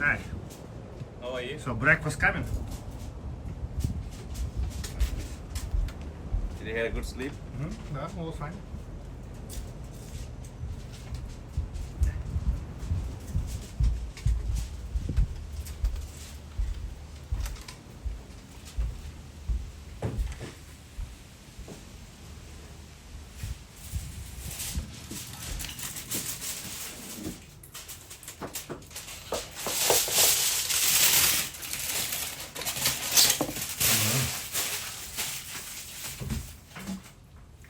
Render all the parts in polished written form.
Hi. How are you? So breakfast coming? Did you have a good sleep? No, all fine.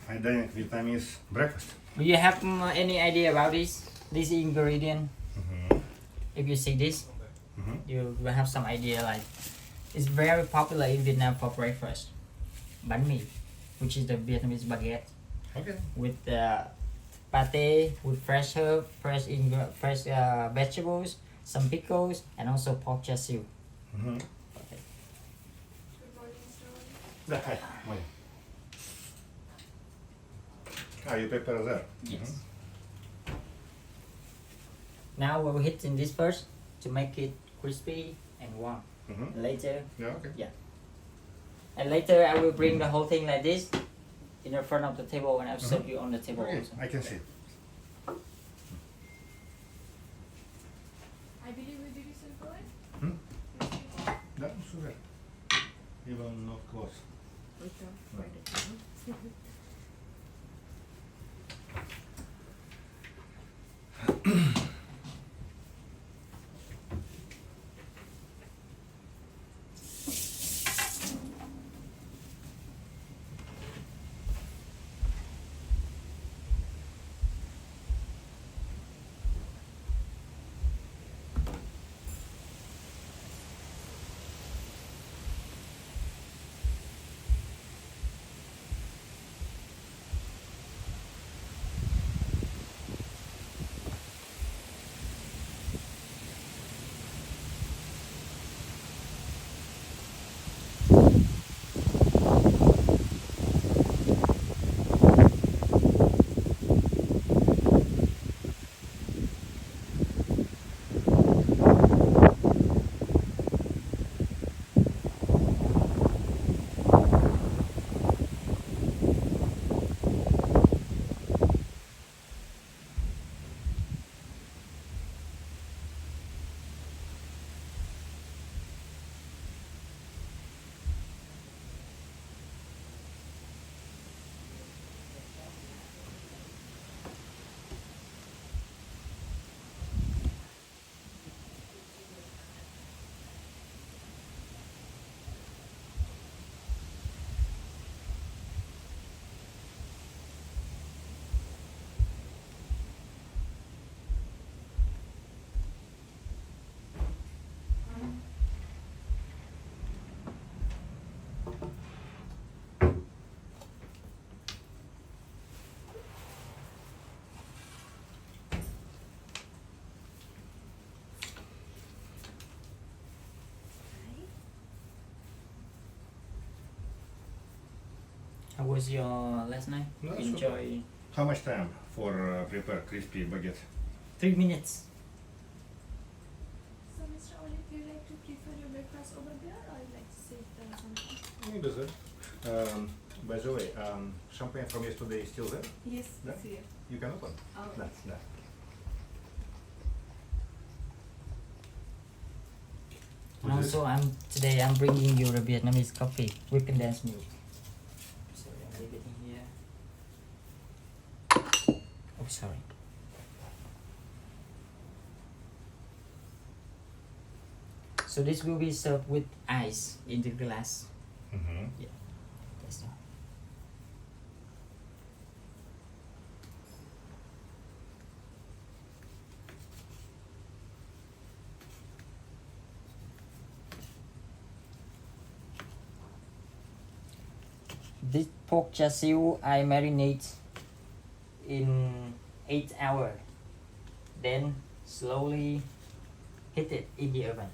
I done Vietnamese breakfast. Do you have any idea about this ingredient? If you see this, you will have some idea. Like, it's very popular in Vietnam for breakfast. Bánh mì, which is the Vietnamese baguette Okay. with pate, with fresh herb, fresh vegetables, some pickles, and also pork char siu. Okay. Hi. Morning. You prepare there? Yes. Now we'll hit in this first to make it crispy and warm. Later, Yeah, okay. and later I will bring the whole thing like this in the front of the table and I'll serve you on the table Okay, also. I can see. I believe we did this before. Да, супер. Even not close. How was your last night? No, Enjoy. How much time for prepare crispy baguette? 3 minutes. So, Mr. Olive, do you like to prefer your breakfast over there or you like to sit something? Maybe that. By the way, champagne from yesterday is still there? Yes, Yeah. it's here. You can open. Oh. That's that. And also, today I'm bringing you the Vietnamese coffee with condensed milk. So I'll leave it in here. Oh, sorry. So this will be served with ice in the glass. Yeah, that's all. This pork char siu I marinate in 8 hours. Then slowly heat it in the oven.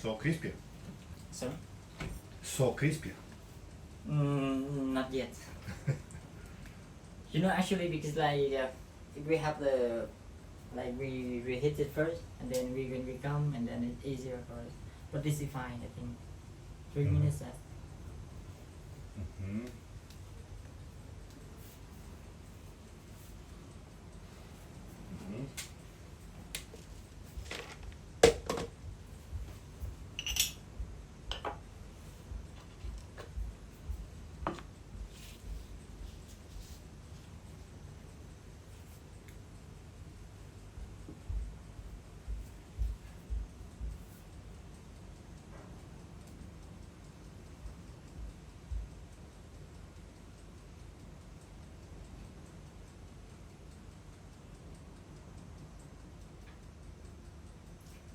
So crispy. Sorry? So crispy. Not yet. You know, actually, because like if we have the like we hit it first, and then when we come, and then it's easier for us. But this is fine, I think. 3 minutes. Mhm. Mhm.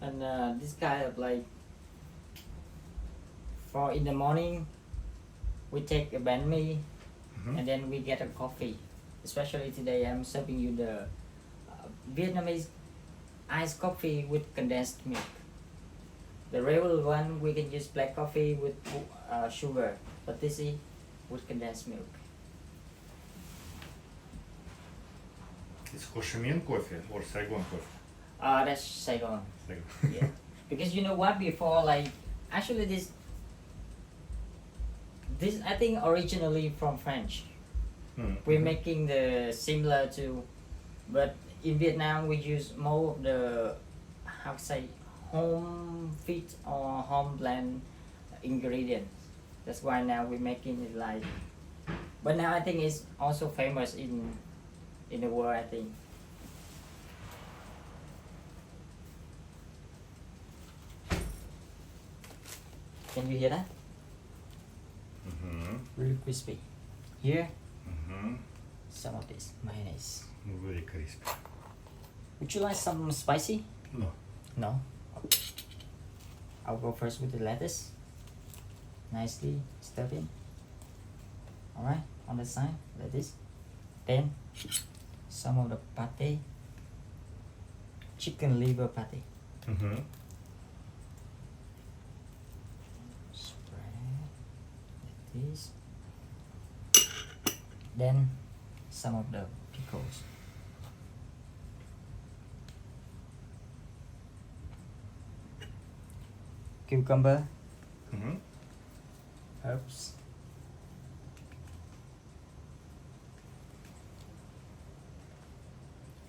And this kind of like for in the morning, we take a banh mi, and then we get a coffee. Especially today, I'm serving you the Vietnamese iced coffee with condensed milk. The regular one we can use black coffee with sugar, but this is with condensed milk. It's Ho Chi Minh coffee or Saigon coffee? That's Saigon. Saigon. Yeah, because you know what? Before, like, actually this I think originally from French. We're making the similar to, but in Vietnam we use more of the how to say home fit or home blend ingredients. That's why now we're making it like. But now I think it's also famous in the world. I think. Can you hear that? Really crispy. Here, some of this mayonnaise. Very crispy. Would you like some spicy? No. No? Okay. I'll go first with the lettuce. Nicely stirred in. Alright, on the side, like this. Then, some of the pate. Chicken liver pate. Spread like this. Then, some of the pickles. Cucumber, herbs,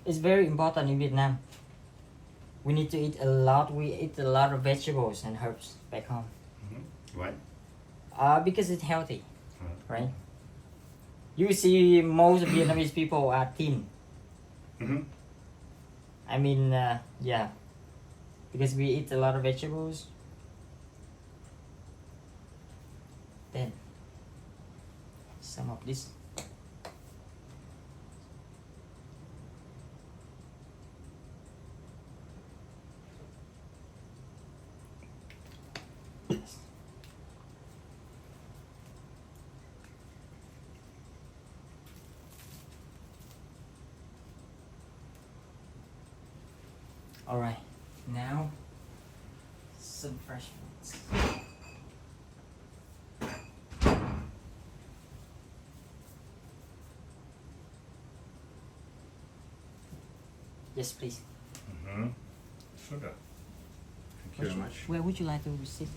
it's very important in Vietnam. We need to eat a lot. We eat a lot of vegetables and herbs back home. Why? Because it's healthy, right? You see, most Vietnamese people are thin. I mean, yeah, because we eat a lot of vegetables. Then some of this. All right, now some fresh fruits. Yes, please. Sugar. Thank you very much. Where would you like to sit?